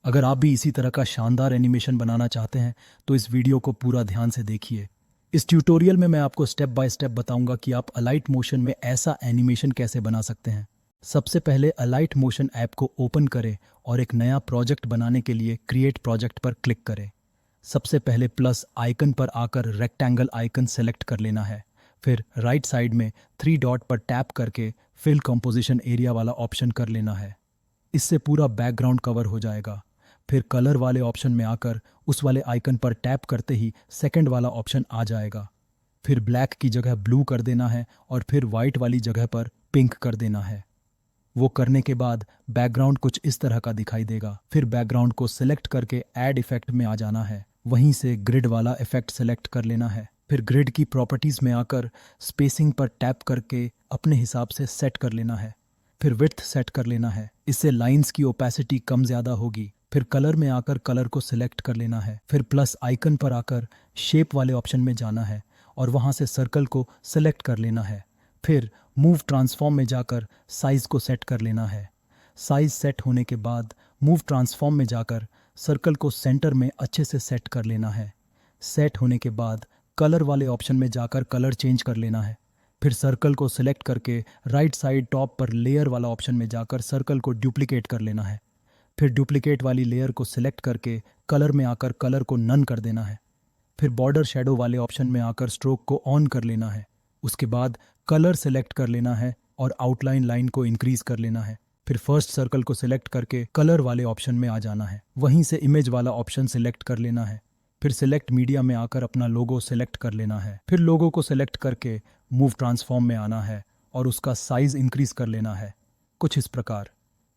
अगर आप भी इसी तरह का शानदार एनिमेशन बनाना चाहते हैं तो इस वीडियो को पूरा ध्यान से देखिए। इस ट्यूटोरियल में मैं आपको स्टेप बाय स्टेप बताऊंगा कि आप अलाइट मोशन में ऐसा एनिमेशन कैसे बना सकते हैं। सबसे पहले अलाइट मोशन ऐप को ओपन करें और एक नया प्रोजेक्ट बनाने के लिए क्रिएट प्रोजेक्ट पर क्लिक करें। सबसे पहले प्लस आइकन पर आकर रेक्टेंगल आइकन सेलेक्ट कर लेना है। फिर राइट साइड में थ्री डॉट पर टैप करके फिल कंपोजिशन एरिया वाला ऑप्शन कर लेना है। इससे पूरा बैकग्राउंड कवर हो जाएगा। फिर कलर वाले ऑप्शन में आकर उस वाले आइकन पर टैप करते ही सेकंड वाला ऑप्शन आ जाएगा। फिर ब्लैक की जगह ब्लू कर देना है और फिर वाइट वाली जगह पर पिंक कर देना है। वो करने के बाद बैकग्राउंड कुछ इस तरह का दिखाई देगा। फिर बैकग्राउंड को सिलेक्ट करके ऐड इफेक्ट में आ जाना है। वहीं से ग्रिड वाला इफेक्ट सेलेक्ट कर लेना है। फिर ग्रिड की प्रॉपर्टीज में आकर स्पेसिंग पर टैप करके अपने हिसाब से सेट कर लेना है। फिर विड्थ सेट कर लेना है। इससे लाइंस की ओपेसिटी कम ज़्यादा होगी। फिर कलर में आकर कलर को सिलेक्ट कर लेना है। फिर प्लस आइकन पर आकर शेप वाले ऑप्शन में जाना है और वहाँ से सर्कल को सिलेक्ट कर लेना है। फिर मूव ट्रांसफॉर्म में जाकर साइज़ को सेट कर लेना है। साइज़ सेट होने के बाद मूव ट्रांसफॉर्म में जाकर सर्कल को सेंटर में अच्छे से सेट कर लेना है। सेट होने के बाद कलर वाले ऑप्शन में जाकर कलर चेंज कर लेना है। फिर सर्कल को सिलेक्ट करके राइट साइड टॉप पर लेयर वाला ऑप्शन में जाकर सर्कल को डुप्लीकेट कर लेना है। फिर डुप्लीकेट वाली लेयर को सिलेक्ट करके कलर में आकर कलर को नन कर देना है। फिर बॉर्डर शेडो वाले ऑप्शन में आकर स्ट्रोक को ऑन कर लेना है। उसके बाद कलर सेलेक्ट कर लेना है और आउटलाइन लाइन को इंक्रीज कर लेना है। फिर फर्स्ट सर्कल को सिलेक्ट करके कलर वाले ऑप्शन में आ जाना है। वहीं से इमेज वाला ऑप्शन सिलेक्ट कर लेना है। फिर सिलेक्ट मीडिया में आकर अपना लोगो सेलेक्ट कर लेना है। फिर लोगो को सिलेक्ट करके मूव ट्रांसफॉर्म में आना है और उसका साइज इंक्रीज कर लेना है कुछ इस प्रकार।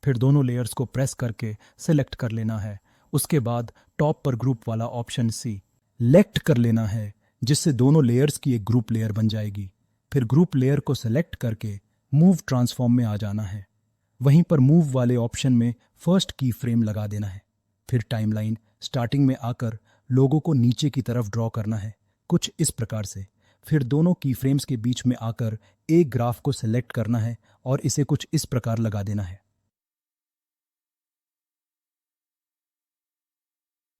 फिर दोनों लेयर्स को प्रेस करके सिलेक्ट कर लेना है। उसके बाद टॉप पर ग्रुप वाला ऑप्शन सिलेक्ट कर लेना है जिससे दोनों लेयर्स की एक ग्रुप लेयर बन जाएगी। फिर ग्रुप लेयर को सिलेक्ट करके मूव ट्रांसफॉर्म में आ जाना है। वहीं पर मूव वाले ऑप्शन में फर्स्ट की फ्रेम लगा देना है। फिर टाइमलाइन स्टार्टिंग में आकर लोगों को नीचे की तरफ ड्रॉ करना है कुछ इस प्रकार से। फिर दोनों की फ्रेम्स के बीच में आकर एक ग्राफ को सिलेक्ट करना है और इसे कुछ इस प्रकार लगा देना है।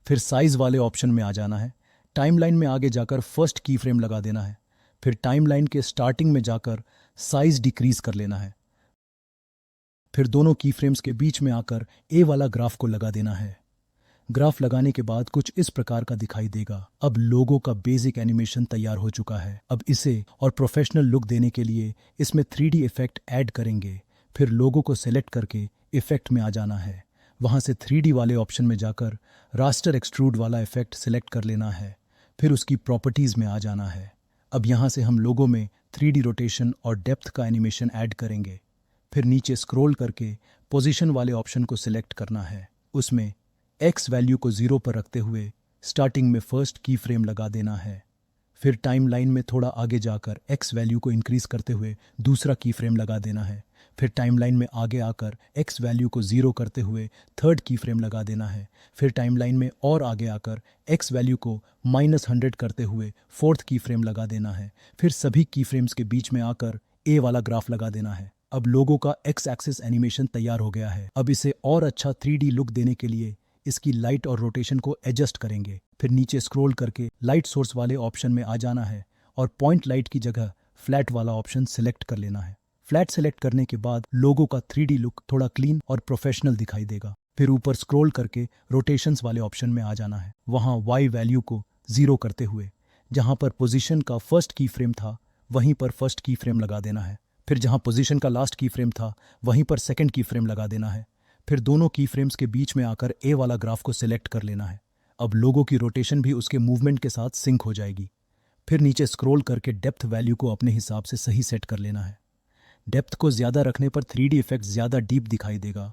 फिर साइज वाले ऑप्शन में आ जाना है। टाइमलाइन में आगे जाकर फर्स्ट की फ्रेम लगा देना है। फिर टाइमलाइन के स्टार्टिंग में जाकर साइज डिक्रीज कर लेना है। फिर दोनों की फ्रेम्स के बीच में आकर ए वाला ग्राफ को लगा देना है। ग्राफ लगाने के बाद कुछ इस प्रकार का दिखाई देगा। अब लोगो का बेसिक एनिमेशन तैयार हो चुका है। अब इसे और प्रोफेशनल लुक देने के लिए इसमें 3D इफेक्ट ऐड करेंगे। फिर लोगो को सेलेक्ट करके इफेक्ट में आ जाना है। वहाँ से 3D वाले ऑप्शन में जाकर रास्टर एक्सट्रूड वाला इफेक्ट सेलेक्ट कर लेना है। फिर उसकी प्रॉपर्टीज़ में आ जाना है। अब यहाँ से हम लोगो में 3D रोटेशन और डेप्थ का एनिमेशन ऐड करेंगे। फिर नीचे स्क्रॉल करके पोजीशन वाले ऑप्शन को सिलेक्ट करना है। उसमें एक्स वैल्यू को 0 पर रखते हुए स्टार्टिंग में फर्स्ट की फ्रेम लगा देना है। फिर टाइम लाइन में थोड़ा आगे जाकर एक्स वैल्यू को इंक्रीज करते हुए दूसरा की फ्रेम लगा देना है। फिर टाइम लाइन में आगे आकर एक्स वैल्यू को 0 करते हुए थर्ड की फ्रेम लगा देना है। फिर टाइम लाइन में और आगे आकर एक्स वैल्यू को -100 करते हुए फोर्थ की फ्रेम लगा देना है। फिर सभी की फ्रेम्स के बीच में आकर ए वाला ग्राफ लगा देना है। अब लोगों का एक्स एक्सिस एनिमेशन तैयार हो गया है। अब इसे और अच्छा 3D लुक देने के लिए इसकी लाइट और रोटेशन को एडजस्ट करेंगे। फिर नीचे स्क्रॉल करके लाइट सोर्स वाले ऑप्शन में आ जाना है और पॉइंट लाइट की जगह फ्लैट वाला ऑप्शन सिलेक्ट कर लेना है। फ्लैट सेलेक्ट करने के बाद लोगो का 3D लुक थोड़ा क्लीन और प्रोफेशनल दिखाई देगा। फिर ऊपर स्क्रॉल करके रोटेशंस वाले ऑप्शन में आ जाना है। वहाँ वाई वैल्यू को 0 करते हुए जहाँ पर पोजीशन का फर्स्ट की फ्रेम था वहीं पर फर्स्ट की फ्रेम लगा देना है। फिर जहाँ पोजीशन का लास्ट की फ्रेम था वहीं पर सेकंड की फ्रेम लगा देना है। फिर दोनों की फ्रेम्स के बीच में आकर ए वाला ग्राफ को सिलेक्ट कर लेना है। अब लोगो की रोटेशन भी उसके मूवमेंट के साथ सिंक हो जाएगी। फिर नीचे स्क्रॉल करके डेप्थ वैल्यू को अपने हिसाब से सही सेट कर लेना है। डेप्थ को ज़्यादा रखने पर 3D इफेक्ट ज़्यादा डीप दिखाई देगा,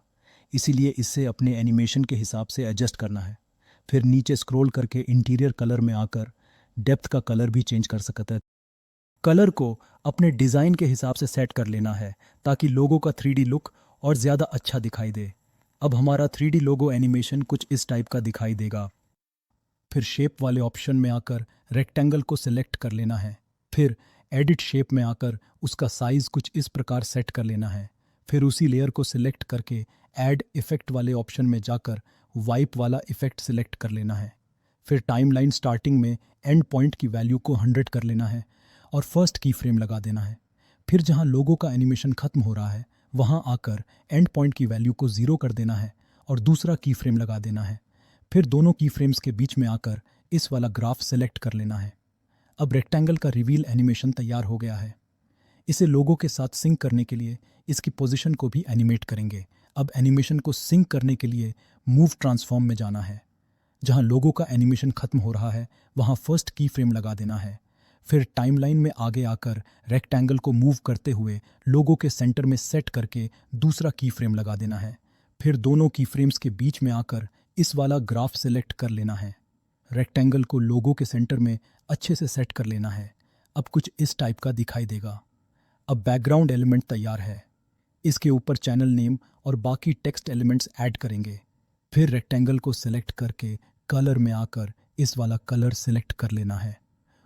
इसीलिए इससे अपने एनिमेशन के हिसाब से एडजस्ट करना है। फिर नीचे स्क्रॉल करके इंटीरियर कलर में आकर डेप्थ का कलर भी चेंज कर सकता है। कलर को अपने डिज़ाइन के हिसाब से सेट कर लेना है ताकि लोगो का 3D लुक और ज़्यादा अच्छा दिखाई दे। अब हमारा 3D लोगो एनिमेशन कुछ इस टाइप का दिखाई देगा। फिर शेप वाले ऑप्शन में आकर रेक्टेंगल को सिलेक्ट कर लेना है। फिर एडिट शेप में आकर उसका साइज़ कुछ इस प्रकार सेट कर लेना है। फिर उसी लेयर को सिलेक्ट करके ऐड इफेक्ट वाले ऑप्शन में जाकर वाइप वाला इफेक्ट सिलेक्ट कर लेना है। फिर टाइमलाइन स्टार्टिंग में एंड पॉइंट की वैल्यू को 100 कर लेना है और फर्स्ट की फ्रेम लगा देना है। फिर जहां लोगों का एनिमेशन खत्म हो रहा है वहां आकर एंड पॉइंट की वैल्यू को 0 कर देना है और दूसरा की फ्रेम लगा देना है। फिर दोनों की फ्रेम्स के बीच में आकर इस वाला ग्राफ सेलेक्ट कर लेना है। अब रेक्टेंगल का रिवील एनिमेशन तैयार हो गया है। इसे लोगों के साथ सिंक करने के लिए इसकी पोजीशन को भी एनिमेट करेंगे। अब एनिमेशन को सिंक करने के लिए मूव ट्रांसफॉर्म में जाना है। जहां लोगों का एनिमेशन खत्म हो रहा है वहां फर्स्ट की फ्रेम लगा देना है। फिर टाइमलाइन में आगे आकर रेक्टेंगल को मूव करते हुए लोगों के सेंटर में सेट करके दूसरा की फ्रेम लगा देना है। फिर दोनों की फ्रेम्स के बीच में आकर इस वाला ग्राफ सेलेक्ट कर लेना है। रेक्टेंगल को लोगों के सेंटर में अच्छे से सेट कर लेना है। अब कुछ इस टाइप का दिखाई देगा। अब बैकग्राउंड एलिमेंट तैयार है। इसके ऊपर चैनल नेम और बाकी टेक्स्ट एलिमेंट्स ऐड करेंगे। फिर रेक्टेंगल को सिलेक्ट करके कलर में आकर इस वाला कलर सिलेक्ट कर लेना है।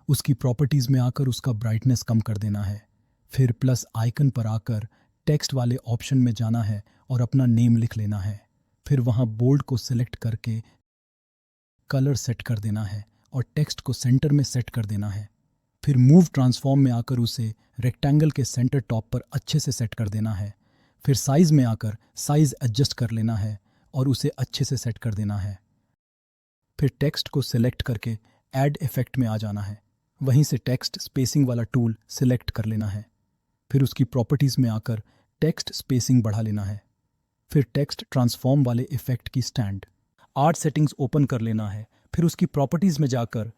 उसकी प्रॉपर्टीज़ में आकर उसका ब्राइटनेस कम कर देना है। फिर प्लस आइकन पर आकर टेक्स्ट वाले ऑप्शन में जाना है और अपना नेम लिख लेना है। फिर वहाँ बोल्ड को सिलेक्ट करके कलर सेट कर देना है और टेक्स्ट को सेंटर में सेट कर देना है। फिर मूव ट्रांसफॉर्म में आकर उसे रेक्टेंगल के सेंटर टॉप पर अच्छे से सेट कर देना है। फिर साइज़ में आकर साइज़ एडजस्ट कर लेना है और उसे अच्छे से सेट कर देना है। फिर टेक्स्ट को सिलेक्ट करके ऐड इफेक्ट में आ जाना है। वहीं से टेक्स्ट स्पेसिंग वाला टूल सिलेक्ट कर लेना है। फिर उसकी प्रॉपर्टीज़ में आकर टेक्स्ट स्पेसिंग बढ़ा लेना है। फिर टेक्स्ट ट्रांसफॉर्म वाले इफेक्ट की स्टैंड आर्ट सेटिंग्स ओपन कर लेना है। फिर उसकी प्रॉपर्टीज़ में जाकर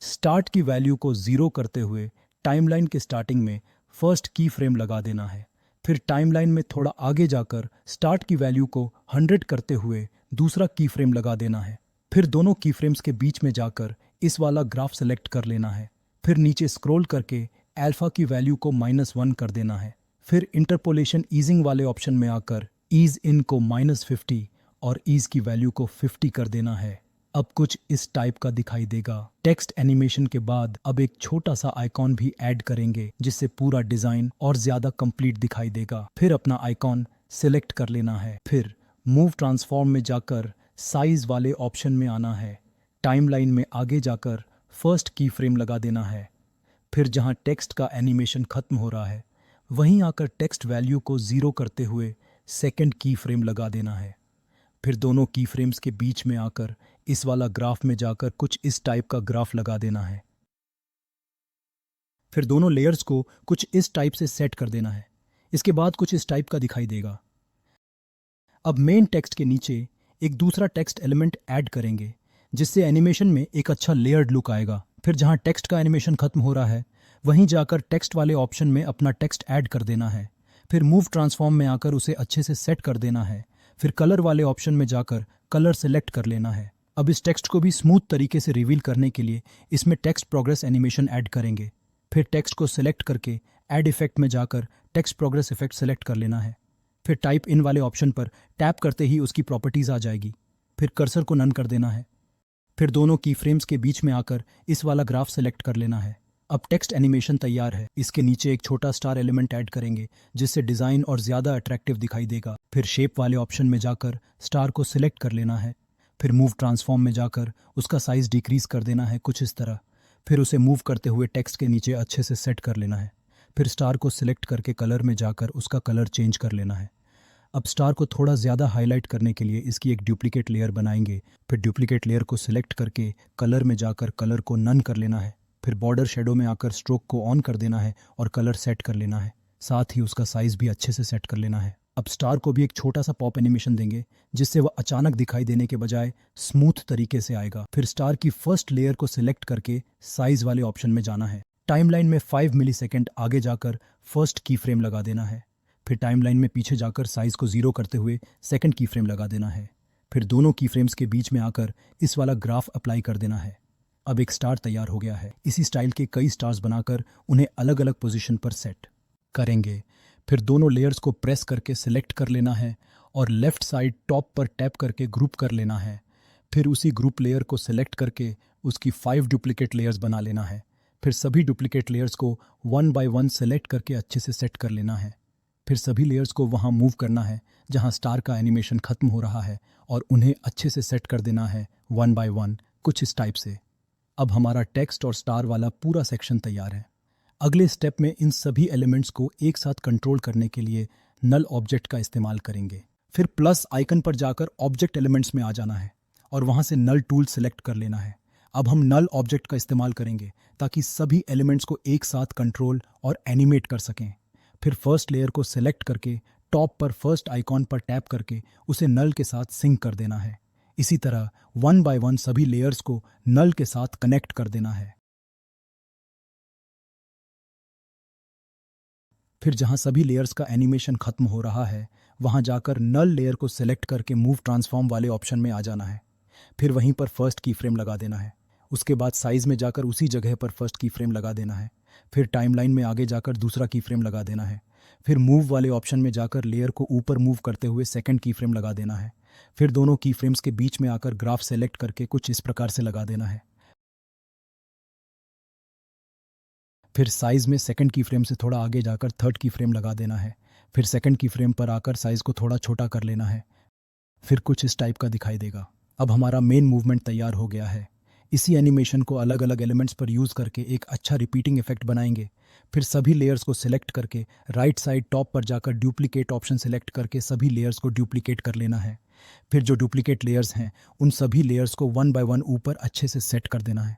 स्टार्ट की वैल्यू को 0 करते हुए टाइमलाइन के स्टार्टिंग में फर्स्ट की फ्रेम लगा देना है। फिर टाइमलाइन में थोड़ा आगे जाकर स्टार्ट की वैल्यू को 100 करते हुए दूसरा की फ्रेम लगा देना है। फिर दोनों की फ्रेम्स के बीच में जाकर इस वाला ग्राफ सेलेक्ट कर लेना है। फिर नीचे स्क्रॉल करके अल्फा की वैल्यू को -1 कर देना है। फिर इंटरपोलेशन ईजिंग वाले ऑप्शन में आकर ईज इन को -50 और ईज की वैल्यू को 50 कर देना है। अब कुछ इस टाइप का दिखाई देगा। टेक्स्ट एनिमेशन के बाद अब एक छोटा सा आइकॉन भी ऐड करेंगे जिससे पूरा डिजाइन और ज्यादा कंप्लीट दिखाई देगा। फिर अपना आइकॉन सिलेक्ट कर लेना है। फिर मूव ट्रांसफॉर्म में जाकर साइज वाले ऑप्शन में आना है। टाइमलाइन में आगे जाकर फर्स्ट की फ्रेम लगा देना है। फिर जहां टेक्स्ट का एनिमेशन खत्म हो रहा है वहीं आकर टेक्स्ट वैल्यू को 0 करते हुए सेकंड की फ्रेम लगा देना है। फिर दोनों की फ्रेम्स के बीच में आकर इस वाला ग्राफ में जाकर कुछ इस टाइप का ग्राफ लगा देना है। फिर दोनों लेयर्स को कुछ इस टाइप से सेट कर देना है। इसके बाद कुछ इस टाइप का दिखाई देगा। अब मेन टेक्स्ट के नीचे एक दूसरा टेक्स्ट एलिमेंट ऐड करेंगे जिससे एनिमेशन में एक अच्छा लेयर्ड लुक आएगा। फिर जहां टेक्स्ट का एनिमेशन खत्म हो रहा है वहीं जाकर टेक्स्ट वाले ऑप्शन में अपना टेक्स्ट ऐड कर देना है। फिर मूव ट्रांसफॉर्म में आकर उसे अच्छे से सेट कर देना है। फिर कलर वाले ऑप्शन में जाकर कलर सेलेक्ट कर लेना है। अब इस टेक्स्ट को भी स्मूथ तरीके से रिवील करने के लिए इसमें टेक्स्ट प्रोग्रेस एनिमेशन ऐड करेंगे। फिर टेक्स्ट को सिलेक्ट करके ऐड इफेक्ट में जाकर टेक्स्ट प्रोग्रेस इफेक्ट सेलेक्ट कर लेना है। फिर टाइप इन वाले ऑप्शन पर टैप करते ही उसकी प्रॉपर्टीज आ जाएगी। फिर कर्सर को नन कर देना है। फिर दोनों की फ्रेम्स के बीच में आकर इस वाला ग्राफ सेलेक्ट कर लेना है। अब टेक्स्ट एनिमेशन तैयार है। इसके नीचे एक छोटा स्टार एलिमेंट ऐड करेंगे जिससे डिज़ाइन और ज़्यादा अट्रैक्टिव दिखाई देगा। फिर शेप वाले ऑप्शन में जाकर स्टार को सिलेक्ट कर लेना है। फिर मूव ट्रांसफॉर्म में जाकर उसका साइज़ डिक्रीज कर देना है कुछ इस तरह। फिर उसे मूव करते हुए टेक्स्ट के नीचे अच्छे से सेट कर लेना है। फिर स्टार को सिलेक्ट करके कलर में जाकर उसका कलर चेंज कर लेना है। अब स्टार को थोड़ा ज़्यादा हाईलाइट करने के लिए इसकी एक डुप्लीकेट लेयर बनाएंगे। फिर डुप्लीकेट लेयर को सिलेक्ट करके कलर में जाकर कलर को नन कर लेना है। फिर बॉर्डर शेडो में आकर स्ट्रोक को ऑन कर देना है और कलर सेट कर लेना है। साथ ही उसका साइज़ भी अच्छे से सेट कर लेना है। अब स्टार को भी एक छोटा सा पॉप एनिमेशन देंगे जिससे वह अचानक दिखाई देने के बजाय स्मूथ तरीके से आएगा। फिर स्टार की फर्स्ट लेयर को सिलेक्ट करके साइज़ वाले ऑप्शन में जाना है। टाइमलाइन में 5 मिलीसेकंड आगे जाकर फर्स्ट की फ्रेम लगा देना है। फिर टाइमलाइन में पीछे जाकर साइज़ को 0 करते हुए सेकंड की फ्रेम लगा देना है। फिर दोनों की फ्रेम्स के बीच में आकर इस वाला ग्राफ अप्लाई कर देना है। अब एक स्टार तैयार हो गया है। इसी स्टाइल के कई स्टार्स बनाकर उन्हें अलग अलग पोजीशन पर सेट करेंगे। फिर दोनों लेयर्स को प्रेस करके सिलेक्ट कर लेना है और लेफ्ट साइड टॉप पर टैप करके ग्रुप कर लेना है। फिर उसी ग्रुप लेयर को सिलेक्ट करके उसकी 5 डुप्लीकेट लेयर्स बना लेना है। फिर सभी डुप्लीकेट लेयर्स को 1 बाय 1 सेलेक्ट करके अच्छे से सेट कर लेना है। फिर सभी लेयर्स को वहां मूव करना है जहां स्टार का एनिमेशन खत्म हो रहा है और उन्हें अच्छे से सेट कर देना है वन बाय वन, कुछ इस टाइप से। अब हमारा टेक्स्ट और स्टार वाला पूरा सेक्शन तैयार है। अगले स्टेप में इन सभी एलिमेंट्स को एक साथ कंट्रोल करने के लिए नल ऑब्जेक्ट का इस्तेमाल करेंगे। फिर प्लस आइकन पर जाकर ऑब्जेक्ट एलिमेंट्स में आ जाना है और वहां से नल टूल सेलेक्ट कर लेना है। अब हम नल ऑब्जेक्ट का इस्तेमाल करेंगे ताकि सभी एलिमेंट्स को एक साथ कंट्रोल और एनिमेट कर सकें। फिर फर्स्ट लेयर को सेलेक्ट करके टॉप पर फर्स्ट आइकॉन पर टैप करके उसे नल के साथ सिंक कर देना है। इसी तरह वन बाय वन सभी लेयर्स को नल के साथ कनेक्ट कर देना है। फिर जहां सभी लेयर्स का एनिमेशन खत्म हो रहा है वहां जाकर नल लेयर को सेलेक्ट करके मूव ट्रांसफॉर्म वाले ऑप्शन में आ जाना है। फिर वहीं पर फर्स्ट की फ्रेम लगा देना है। उसके बाद साइज में जाकर उसी जगह पर फर्स्ट की फ्रेम लगा देना है। फिर टाइमलाइन में आगे जाकर दूसरा की फ्रेम लगा देना है। फिर मूव वाले ऑप्शन में जाकर लेयर को ऊपर मूव करते हुए सेकंड की फ्रेम लगा देना है। फिर दोनों की फ्रेम्स के बीच में आकर ग्राफ सेलेक्ट करके कुछ इस प्रकार से लगा देना है। फिर साइज में सेकंड की फ्रेम से थोड़ा आगे जाकर थर्ड की फ्रेम लगा देना है। फिर सेकंड की फ्रेम पर आकर साइज को थोड़ा छोटा कर लेना है। फिर कुछ इस टाइप का दिखाई देगा। अब हमारा मेन मूवमेंट तैयार हो गया है। इसी एनिमेशन को अलग अलग एलिमेंट्स पर यूज़ करके एक अच्छा रिपीटिंग इफेक्ट बनाएंगे। फिर सभी लेयर्स को सिलेक्ट करके राइट साइड टॉप पर जाकर डुप्लीकेट ऑप्शन सेलेक्ट करके सभी लेयर्स को डुप्लीकेट कर लेना है। फिर जो डुप्लीकेट लेयर्स हैं उन सभी लेयर्स को वन बाय वन ऊपर अच्छे से सेट कर देना है।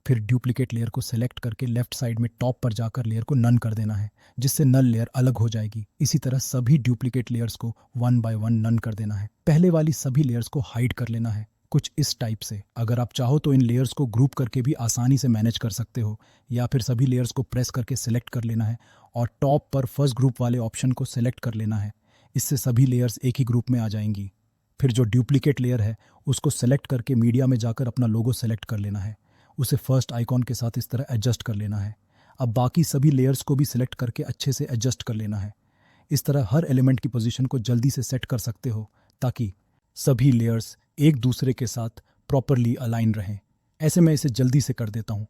फिर डुप्लीकेट लेयर को सेलेक्ट करके लेफ्ट साइड में टॉप पर जाकर लेयर को नन कर देना है, जिससे नल लेयर अलग हो जाएगी। इसी तरह सभी डुप्लीकेट लेयर्स को वन बाय वन नन कर देना है। पहले वाली सभी लेयर्स को हाइड कर लेना है, कुछ इस टाइप से। अगर आप चाहो तो इन लेयर्स को ग्रुप करके भी आसानी से मैनेज कर सकते हो, या फिर सभी लेयर्स को प्रेस करके सिलेक्ट कर लेना है और टॉप पर फर्स्ट ग्रुप वाले ऑप्शन को सिलेक्ट कर लेना है। इससे सभी लेयर्स एक ही ग्रुप में आ जाएंगी। फिर जो डुप्लीकेट लेयर है उसको सेलेक्ट करके मीडिया में जाकर अपना लोगो सेलेक्ट कर लेना है। उसे फर्स्ट आइकॉन के साथ इस तरह एडजस्ट कर लेना है। अब बाकी सभी लेयर्स को भी सिलेक्ट करके अच्छे से एडजस्ट कर लेना है। इस तरह हर एलिमेंट की पोजीशन को जल्दी से सेट कर सकते हो ताकि सभी लेयर्स एक दूसरे के साथ प्रॉपरली अलाइन रहें। ऐसे मैं इसे जल्दी से कर देता हूँ।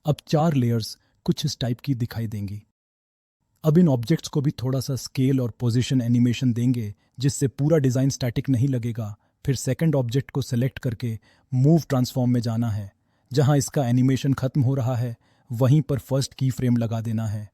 अब 4 लेयर्स कुछ इस टाइप की दिखाई देंगी। अब इन ऑब्जेक्ट्स को भी थोड़ा सा स्केल और पोजीशन एनिमेशन देंगे जिससे पूरा डिज़ाइन स्टैटिक नहीं लगेगा। फिर सेकंड ऑब्जेक्ट को सेलेक्ट करके मूव ट्रांसफॉर्म में जाना है। जहां इसका एनिमेशन खत्म हो रहा है वहीं पर फर्स्ट की फ्रेम लगा देना है।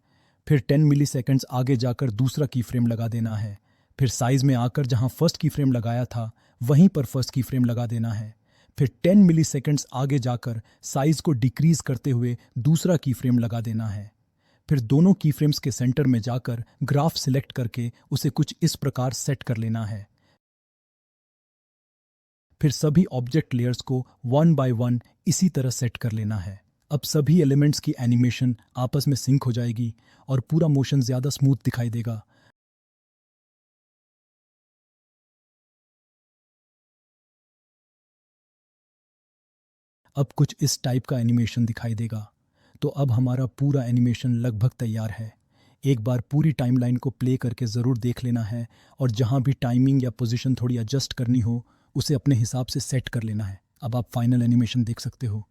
फिर 10 मिली सेकेंड्स आगे जाकर दूसरा की फ्रेम लगा देना है। फिर साइज में आकर जहां फर्स्ट की फ्रेम लगाया था वहीं पर फर्स्ट की फ्रेम लगा देना है। फिर 10 मिली सेकेंड्स आगे जाकर साइज को डिक्रीज करते हुए दूसरा की फ्रेम लगा देना है। फिर दोनों की फ्रेम्स के सेंटर में जाकर ग्राफ सिलेक्ट करके उसे कुछ इस प्रकार सेट कर लेना है। फिर सभी ऑब्जेक्ट लेयर्स को वन बाय वन इसी तरह सेट कर लेना है। अब सभी एलिमेंट्स की एनिमेशन आपस में सिंक हो जाएगी और पूरा मोशन ज़्यादा स्मूथ दिखाई देगा। अब कुछ इस टाइप का एनिमेशन दिखाई देगा। तो अब हमारा पूरा एनिमेशन लगभग तैयार है। एक बार पूरी टाइमलाइन को प्ले करके ज़रूर देख लेना है और जहाँ भी टाइमिंग या पोजीशन थोड़ी एडजस्ट करनी हो उसे अपने हिसाब से सेट कर लेना है। अब आप फाइनल एनिमेशन देख सकते हो।